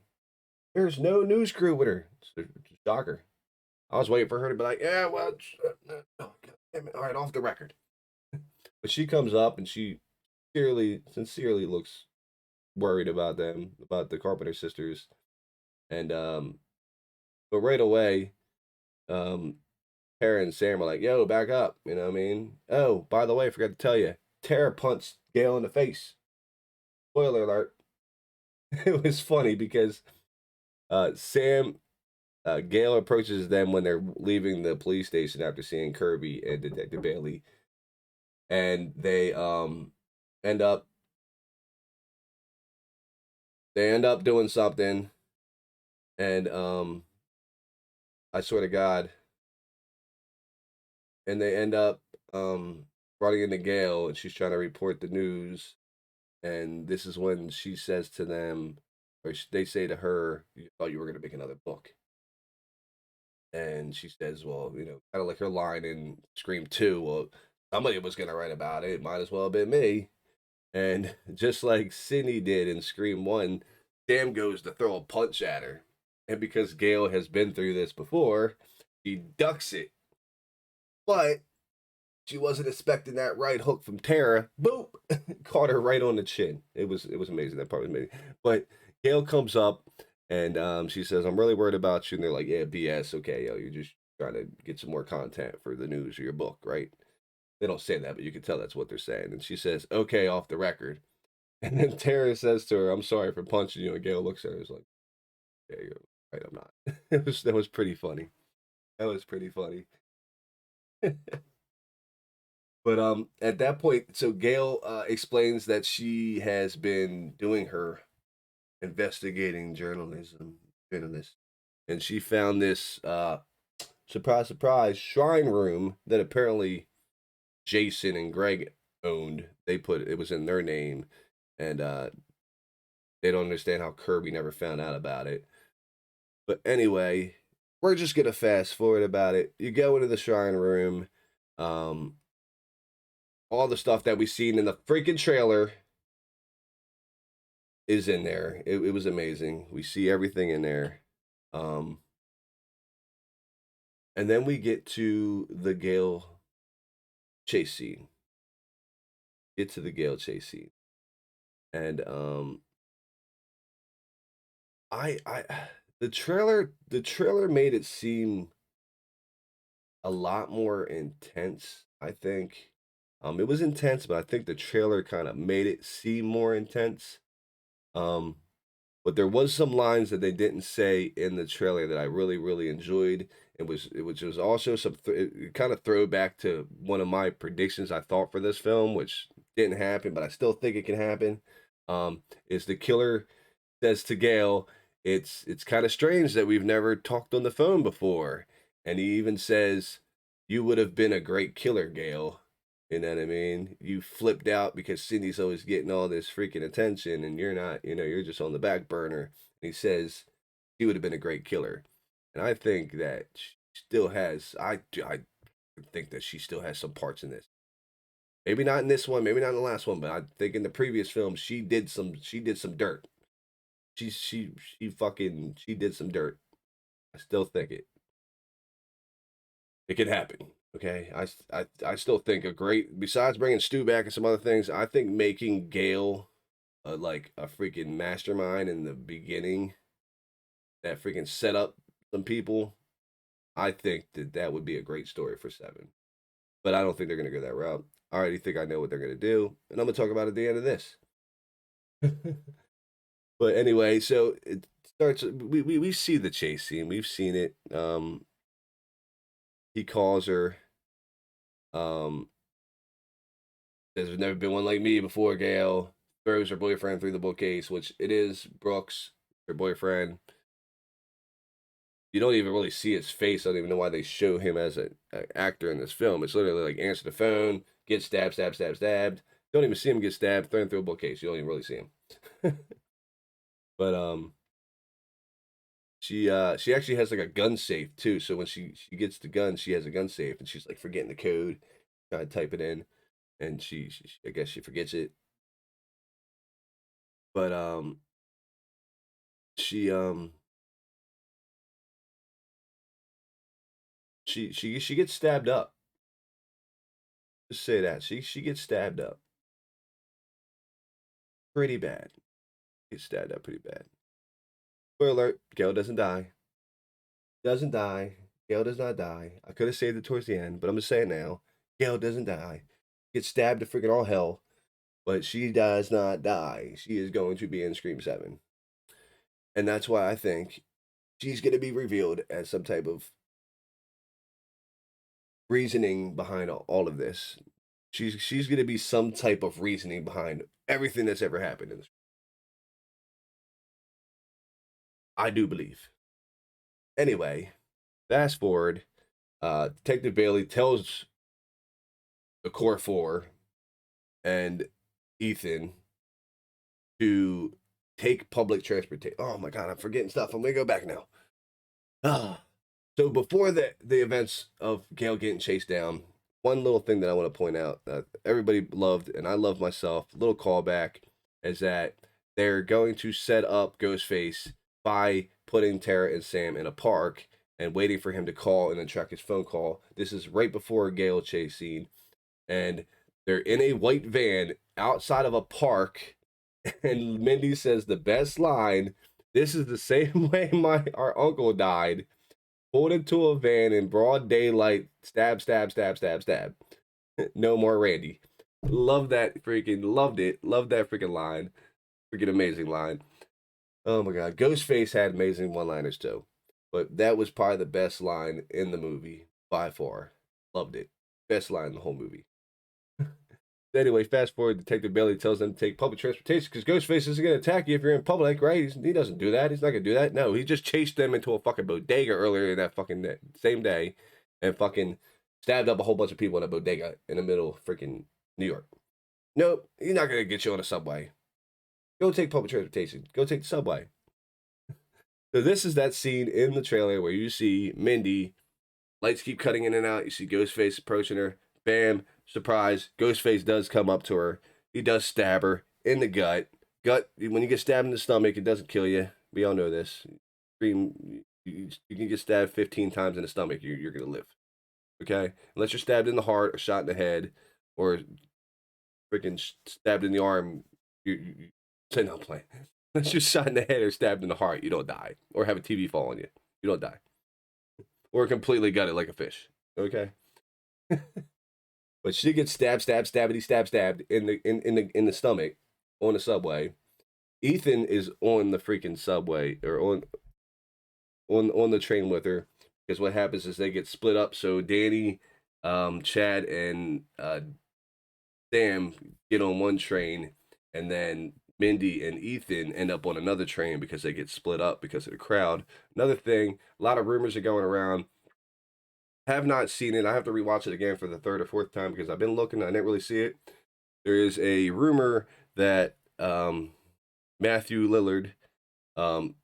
A: There's no news crew with her. It's a shocker. I was waiting for her to be like, yeah, well, oh, God damn it. All right, off the record. But she comes up and she sincerely looks worried about them, about the Carpenter sisters. And but right away, um, Tara and Sam are like, yo, back up. You know what I mean? Oh, by the way, I forgot to tell you, Tara punched Gail in the face. Spoiler alert. It was funny because Gail approaches them when they're leaving the police station after seeing Kirby and Detective Bailey. And they end up doing something. And I swear to God, and they end up running into Gail, and she's trying to report the news. And this is when she says to them, or they say to her, "You thought you were going to make another book." And she says, "Well, kind of like her line in Scream 2. Well, somebody was going to write about it. It might as well have been me." And just like Sydney did in Scream 1, Sam goes to throw a punch at her, and because Gail has been through this before, she ducks it. But she wasn't expecting that right hook from Tara. Boop! Caught her right on the chin. It was amazing. That part was amazing. But Gail comes up and she says, "I'm really worried about you." And they're like, "Yeah, BS. Okay, yo, you're just trying to get some more content for the news or your book, right?" They don't say that, but you can tell that's what they're saying. And she says, "Okay, off the record." And then Tara says to her, "I'm sorry for punching you." And Gail looks at her and is like, "Yeah, you're right. I'm not." That was pretty funny. That was pretty funny. But at that point, so Gail explains that she has been doing her investigating journalist, and she found this surprise, surprise shrine room that apparently Jason and Greg owned. They put it was in their name, and they don't understand how Kirby never found out about it. But anyway, we're just gonna fast forward about it. You go into the shrine room. Um, all the stuff that we seen in the freaking trailer is in there. It was amazing. We see everything in there. Um, and then we get to the Gale chase scene. Get to the Gale chase scene. And I the trailer made it seem a lot more intense, I think. It was intense, but I think the trailer kind of made it seem more intense. Um, but there was some lines that they didn't say in the trailer that I really, really enjoyed. It was also it kind of throwback to one of my predictions I thought for this film, which didn't happen, but I still think it can happen. Is the killer says to Gail, it's kind of strange that we've never talked on the phone before. And he even says, you would have been a great killer, Gail. You know what I mean? You flipped out because Cindy's always getting all this freaking attention and you're not, you're just on the back burner. And he says, she would have been a great killer. And I think that she still has, I think that she still has some parts in this. Maybe not in this one, maybe not in the last one, but I think in the previous film she did some dirt. She did some dirt. I still think it can happen. Okay, I still think a great, besides bringing Stu back and some other things, I think making Gale like a freaking mastermind in the beginning that freaking set up some people. I think that would be a great story for seven, but I don't think they're gonna go that route. I already think I know what they're gonna do, and I'm gonna talk about it at the end of this. But anyway, so it starts. We see the chase scene. We've seen it. He calls her. Um, There's never been one like me before. Gail throws her boyfriend through the bookcase, which it is Brooks, her boyfriend. You don't even really see his face. I don't even know why they show him as an actor in this film. It's literally like answer the phone, get stabbed, stabbed, stabbed, stabbed. Don't even see him get stabbed, thrown through a bookcase. You don't even really see him. But she actually has like a gun safe too. So when she gets the gun, she has a gun safe, and she's like forgetting the code, trying to type it in, and she I guess she forgets it. But she she gets stabbed up. Just say that she gets stabbed up pretty bad. Gets stabbed up pretty bad. Spoiler alert: Gail doesn't die. Doesn't die. Gail does not die. I could have saved it towards the end, but I'm just saying now. Gail doesn't die. Gets stabbed to freaking all hell, but she does not die. She is going to be in Scream 7, and that's why I think she's going to be revealed as some type of reasoning behind all of this. She's going to be some type of reasoning behind everything that's ever happened in this. I do believe. Anyway, fast forward. Detective Bailey tells the core four and Ethan to take public transportation. Oh my god, I'm forgetting stuff. I'm gonna go back now. Ah. So before the events of Gail getting chased down, one little thing that I want to point out that everybody loved and I love myself, little callback, is that they're going to set up Ghostface by putting Tara and Sam in a park and waiting for him to call and then track his phone call. This is right before a Gale chase scene, and they're in a white van outside of a park. And Mindy says the best line. This is the same way our uncle died, pulled into a van in broad daylight, stab, stab, stab, stab, stab. No more Randy. Love that freaking, loved it. Loved that freaking line. Freaking amazing line. Oh my god. Ghostface had amazing one-liners too. But that was probably the best line in the movie by far. Loved it. Best line in the whole movie. Anyway, fast forward, Detective Bailey tells them to take public transportation because Ghostface isn't going to attack you if you're in public, right? He doesn't do that. He's not going to do that. No, he just chased them into a fucking bodega earlier in that fucking same day and fucking stabbed up a whole bunch of people in a bodega in the middle of freaking New York. Nope, he's not going to get you on a subway. Go take public transportation. Go take the subway. So this is that scene in the trailer where you see Mindy, lights keep cutting in and out. You see Ghostface approaching her. Bam, surprise, Ghostface does come up to her. He does stab her in the gut. When you get stabbed in the stomach, it doesn't kill you. We all know this. You can get stabbed 15 times in the stomach, you're going to live. Okay? Unless you're stabbed in the heart or shot in the head or freaking stabbed in the arm, you say no, I'm playing. Unless you're shot in the head or stabbed in the heart, you don't die. Or have a TV fall on you. You don't die. Or completely gut it like a fish. Okay? But she gets stabbed in the stomach on the subway. Ethan is on the freaking subway or on the train with her, because what happens is they get split up. So Danny, Chad, and Sam get on one train, and then Mindy and Ethan end up on another train because they get split up because of the crowd. Another thing, a lot of rumors are going around. Have not seen it. I have to rewatch it again for the third or fourth time because I've been looking. I didn't really see it. There is a rumor that Matthew Lillard um,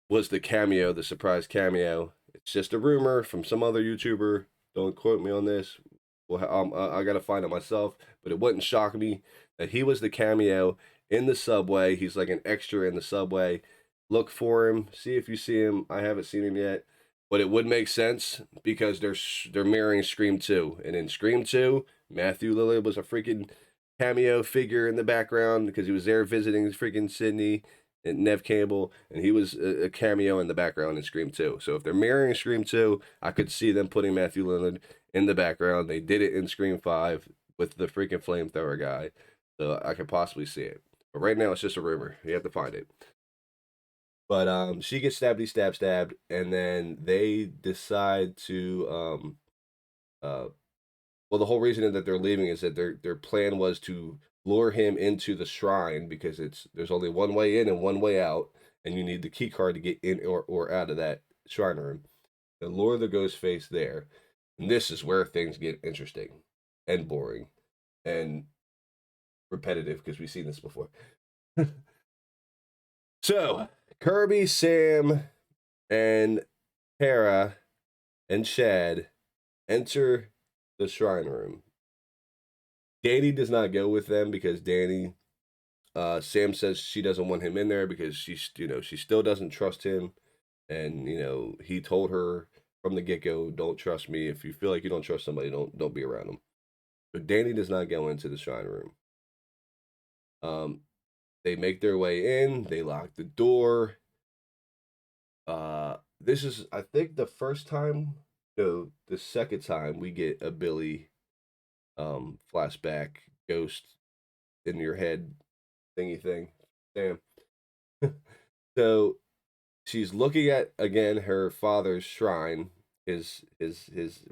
A: was the cameo, the surprise cameo. It's just a rumor from some other YouTuber. Don't quote me on this. Well, I got to find it myself, but it wouldn't shock me that he was the cameo in the subway. He's like an extra in the subway. Look for him. See if you see him. I haven't seen him yet, but it would make sense because they're mirroring Scream 2. And in Scream 2, Matthew Lillard was a freaking cameo figure in the background because he was there visiting freaking Sydney and Nev Campbell, and he was a cameo in the background in Scream 2. So if they're mirroring Scream 2, I could see them putting Matthew Lillard in the background. They did it in Scream 5 with the freaking flamethrower guy, so I could possibly see it. But right now, it's just a rumor. You have to find it. But she gets stabbed, and then they decide to well, the whole reason that they're leaving is that their plan was to lure him into the shrine because there's only one way in and one way out, and you need the key card to get in or out of that shrine room. And lure the ghost face there. And this is where things get interesting and boring and repetitive because we've seen this before. So Kirby, Sam, and Tara and Chad enter the shrine room. Danny does not go with them because Sam says she doesn't want him in there because she still doesn't trust him, and he told her from the get-go, don't trust me. If you feel like you don't trust somebody, don't be around them. But Danny does not go into the shrine room. They make their way in. They lock the door. This is, I think, the first time. No, the second time we get a Billy flashback ghost in your head thingy thing. Damn. So she's looking at again her father's shrine, his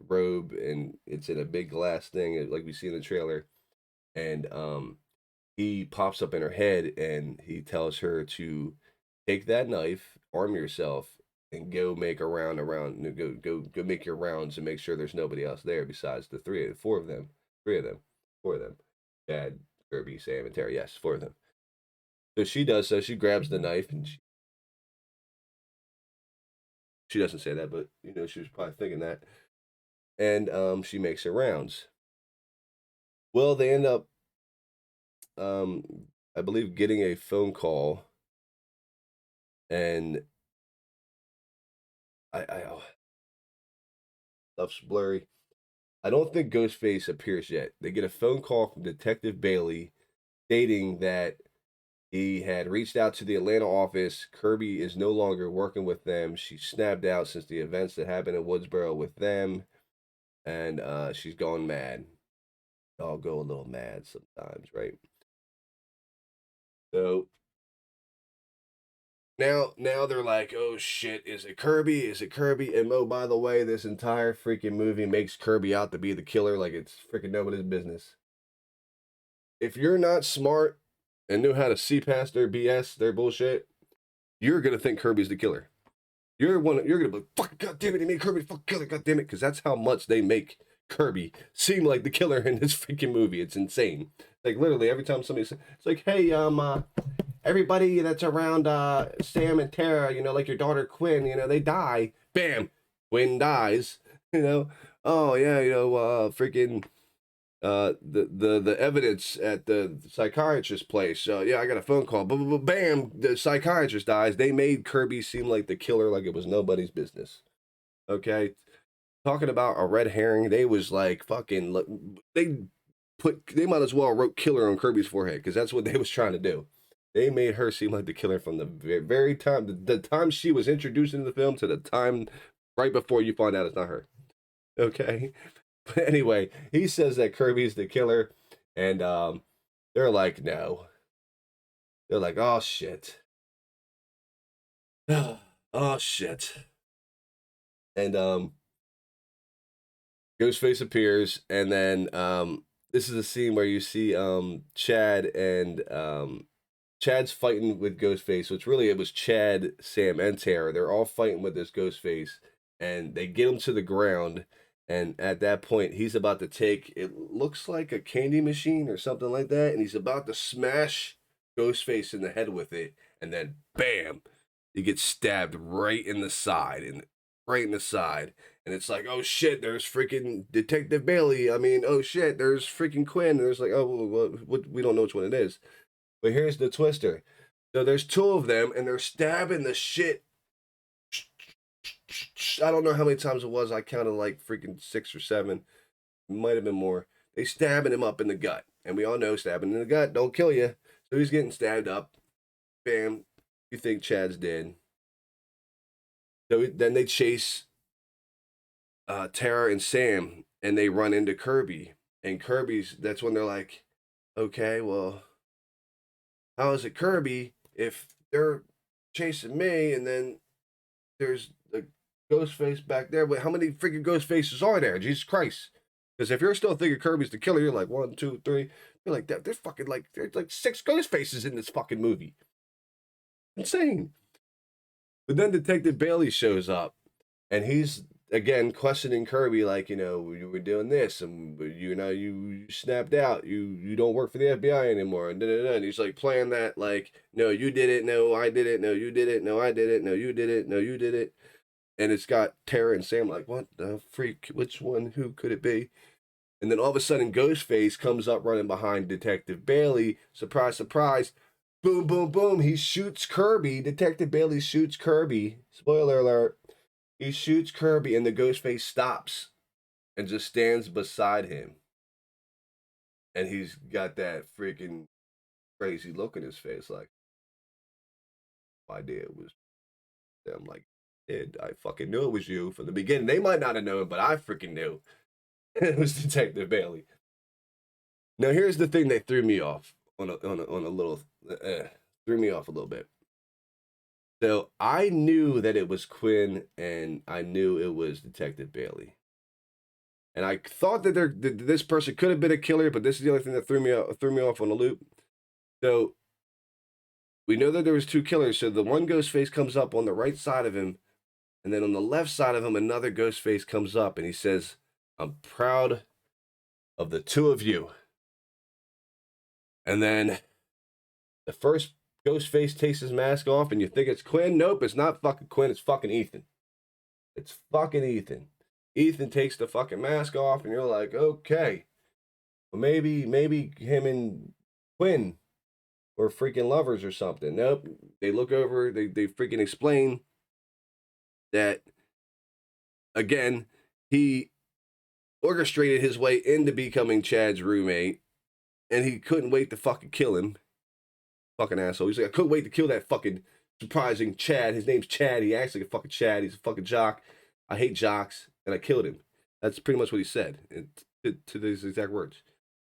A: robe, and it's in a big glass thing like we see in the trailer. And he pops up in her head and he tells her to take that knife, arm yourself, and go make a round around. Go make your rounds and make sure there's nobody else there besides the four of them. Dad, Kirby, Sam, and Terry. Yes, four of them. So she does so. She grabs the knife and she doesn't say that, but she was probably thinking that. And she makes her rounds. Well, they end up, I believe, getting a phone call, and stuff's blurry. I don't think Ghostface appears yet. They get a phone call from Detective Bailey stating that he had reached out to the Atlanta office. Kirby is no longer working with them. She snapped out since the events that happened in Woodsboro with them, and she's gone mad. I'll go a little mad sometimes, right? So now they're like, oh shit, is it Kirby? Is it Kirby? And oh, by the way, this entire freaking movie makes Kirby out to be the killer like it's freaking nobody's business. If you're not smart and know how to see past their BS, their bullshit, you're gonna think Kirby's the killer. You're gonna be fuck, god damn it, they made Kirby fuck killer, god damn it, because that's how much they make Kirby seem like the killer in this freaking movie. It's insane. Like literally every time somebody says, it's like, hey, everybody that's around Sam and Tara, like your daughter Quinn, they die. Bam, Quinn dies. Oh yeah, freaking the evidence at the psychiatrist's place. Yeah, I got a phone call. Bam, the psychiatrist dies. They made Kirby seem like the killer, like it was nobody's business. Okay, talking about a red herring, they was like fucking. They might as well wrote killer on Kirby's forehead because that's what they was trying to do. They made her seem like the killer from the very time, the time she was introduced into the film to the time right before you find out it's not her. Okay? But anyway, he says that Kirby's the killer, and they're like, no. They're like, oh shit. Oh shit. And Ghostface appears, and then this is a scene where you see Chad and Chad's fighting with Ghostface, which really it was Chad, Sam, and Tara. They're all fighting with this Ghostface, and they get him to the ground. And at that point, he's about to take, it looks like a candy machine or something like that, and he's about to smash Ghostface in the head with it, and then bam, he gets stabbed right in the side, and right in the side. And it's like, oh shit, there's freaking Detective Bailey. I mean, oh shit, there's freaking Quinn. And there's like, oh, we don't know which one it is. But here's the twister. So there's two of them, and they're stabbing the shit. I don't know how many times it was. I counted like freaking 6 or 7. It might have been more. They stabbing him up in the gut. And we all know stabbing in the gut don't kill you. So he's getting stabbed up. Bam. You think Chad's dead. So then they chase Tara and Sam, and they run into Kirby. And that's when they're like, okay, well, how is it Kirby if they're chasing me and then there's a ghost face back there? But how many freaking ghost faces are there? Jesus Christ. Because if you're still thinking Kirby's the killer, you're like 1, 2, 3. You're like that. There's like 6 ghost faces in this fucking movie. Insane. But then Detective Bailey shows up, and he's again questioning Kirby, like, you know, you were doing this, and you snapped out, you don't work for the FBI anymore, and and he's like playing that, like, no, you did it, no, I did it, no, you did it, no, I did it, no, you did it, no, you did it, and it's got Tara and Sam like, what the freak? Which one? Who could it be? And then all of a sudden, Ghostface comes up running behind Detective Bailey. Surprise, surprise. Boom, boom, boom. He shoots Kirby. Detective Bailey shoots Kirby. Spoiler alert. He shoots Kirby, and the Ghostface stops and just stands beside him. And he's got that freaking crazy look in his face, like, my idea was, I'm like, I fucking knew it was you from the beginning. They might not have known, but I freaking knew. It was Detective Bailey. Now, here's the thing that threw me off on a little, threw me off a little bit. So I knew that it was Quinn, and I knew it was Detective Bailey. And I thought that this person could have been a killer, but this is the only thing that threw me off on a loop. So we know that there was 2 killers. So the one ghost face comes up on the right side of him, and then on the left side of him, another ghost face comes up, and he says, "I'm proud of the 2 of you." And then the first ghost face takes his mask off, and you think it's Quinn. Nope, it's not fucking Quinn. It's fucking Ethan. It's fucking Ethan. Ethan takes the fucking mask off, and you're like, okay, well, maybe him and Quinn were freaking lovers or something. Nope. They look over. They freaking explain that again. He orchestrated his way into becoming Chad's roommate, and he couldn't wait to fucking kill him. Fucking asshole. He's like, I couldn't wait to kill that fucking surprising Chad. His name's Chad. He acts like a fucking Chad. He's a fucking jock. I hate jocks, and I killed him. That's pretty much what he said, to these exact words.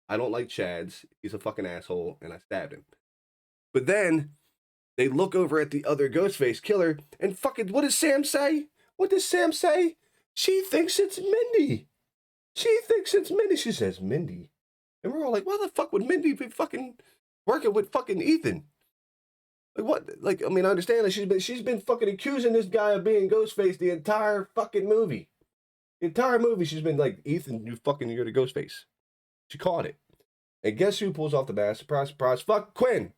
A: I don't like Chads. He's a fucking asshole, and I stabbed him. But then they look over at the other Ghostface killer, and fucking, what does Sam say? What does Sam say? She thinks it's Mindy. She thinks it's Mindy. She says, Mindy. And we're all like, why the fuck would Mindy be fucking working with fucking Ethan? Like, what? Like, I mean, I understand that she's been fucking accusing this guy of being Ghostface the entire fucking movie. The entire movie, she's been like, Ethan, you're the Ghostface. She caught it. And guess who pulls off the mask? Surprise, surprise. Fuck Quinn.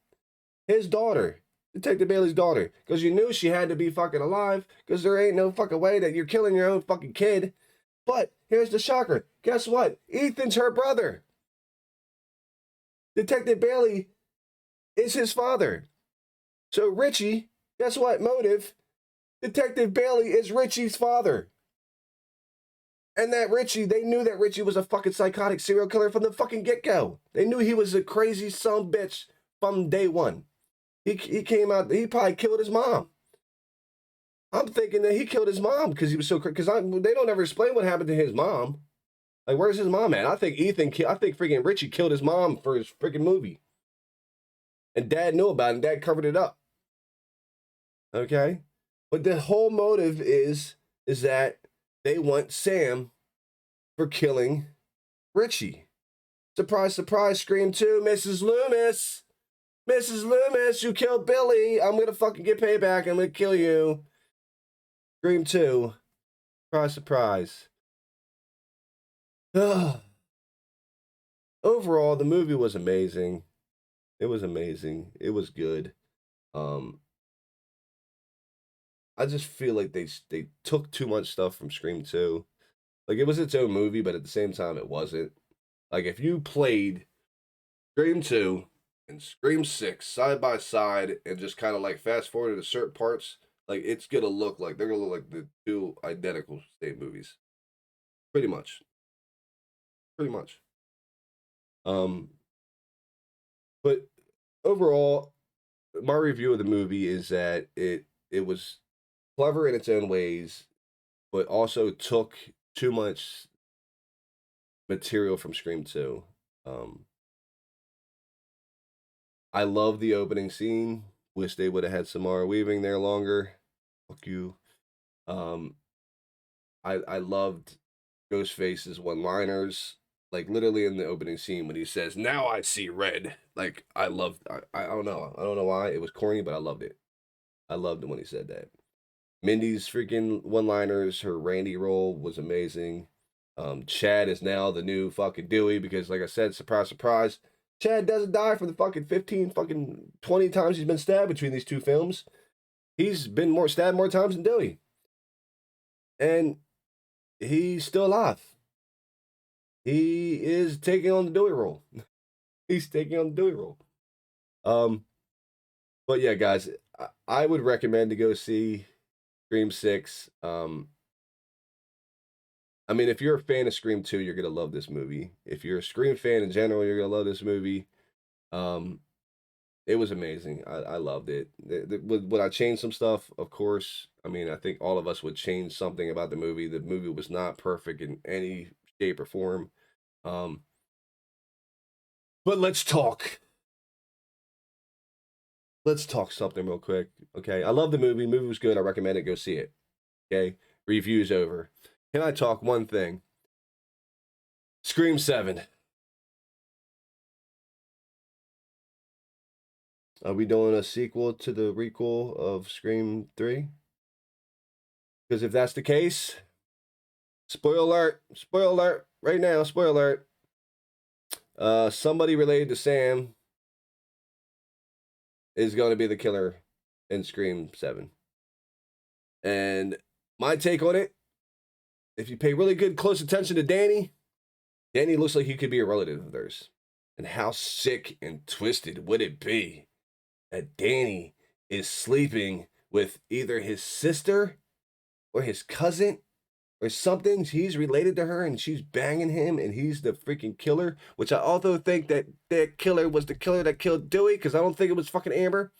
A: His daughter. Detective Bailey's daughter. Because you knew she had to be fucking alive. Because there ain't no fucking way that you're killing your own fucking kid. But here's the shocker. Guess what? Ethan's her brother. Detective Bailey is his father. So Richie, guess what? Motive. Detective Bailey is Richie's father. And that Richie, they knew that Richie was a fucking psychotic serial killer from the fucking get-go. They knew he was a crazy son bitch from day one. He came out. He probably killed his mom. I'm thinking that he killed his mom because he was so. Because they don't ever explain what happened to his mom. Like, where's his mom at? I think I think freaking Richie killed his mom for his freaking movie. And Dad knew about it, and Dad covered it up. Okay? But the whole motive is that they want Sam for killing Richie. Surprise, surprise, Scream 2, Mrs. Loomis. Mrs. Loomis, you killed Billy. I'm going to fucking get payback. I'm going to kill you. Scream 2. Surprise, surprise. Overall, the movie was amazing. It was amazing. It was good. I just feel like they took too much stuff from Scream 2. Like, it was its own movie, but at the same time, it wasn't. Like, if you played Scream 2 and Scream 6 side by side and just kind of like fast forward to certain parts, like, it's gonna look like they're gonna look like the two identical state movies. Pretty much. Pretty much. But overall, my review of the movie is that it was clever in its own ways, but also took too much material from Scream 2. I love the opening scene. Wish they would have had Samara Weaving there longer. Fuck you. I loved Ghostface's one-liners. Like, literally in the opening scene when he says, "Now I see red." Like, I don't know. I don't know why. It was corny, but I loved it. I loved it when he said that. Mindy's freaking one-liners, her Randy role was amazing. Chad is now the new fucking Dewey because, like I said, surprise, surprise, Chad doesn't die for the fucking 20 times he's been stabbed between these two films. He's been stabbed more times than Dewey. And he's still alive. He is taking on the Dewey role. He's taking on the Dewey role. But yeah, guys, I would recommend to go see Scream 6. I mean, if you're a fan of Scream 2, you're going to love this movie. If you're a Scream fan in general, you're going to love this movie. It was amazing. I loved it. Would I change some stuff? Of course. I mean, I think all of us would change something about the movie. The movie was not perfect in any shape or form. But let's talk. Let's talk something real quick. Okay. I love the movie. The movie was good. I recommend it. Go see it. Okay. Review's over. Can I talk one thing? Scream 7. Are we doing a sequel to the requel of Scream 3? Because if that's the case, spoiler alert, right now, spoiler alert. Somebody related to Sam is going to be the killer in Scream 7. And my take on it, if you pay really good close attention to Danny looks like he could be a relative of theirs. And how sick and twisted would it be that Danny is sleeping with either his sister or his cousin or something? He's related to her and she's banging him and he's the freaking killer, which I also think that killer was the killer that killed Dewey, because I don't think it was fucking Amber.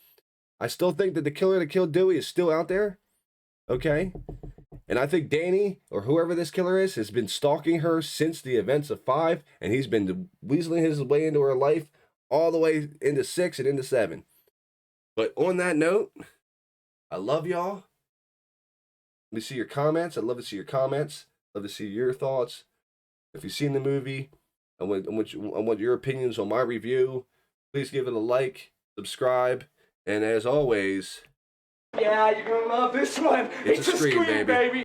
A: I still think that the killer that killed Dewey is still out there. Okay? And I think Danny, or whoever this killer is, has been stalking her since the events of 5, and he's been weaseling his way into her life all the way into 6 and into 7. But on that note, I love y'all. Let me see your comments. I'd love to see your comments. Love to see your thoughts. If you've seen the movie, I want your opinions on my review. Please give it a like, subscribe, and as always,
B: Yeah, you're gonna love this one.
A: It's a Scream, baby.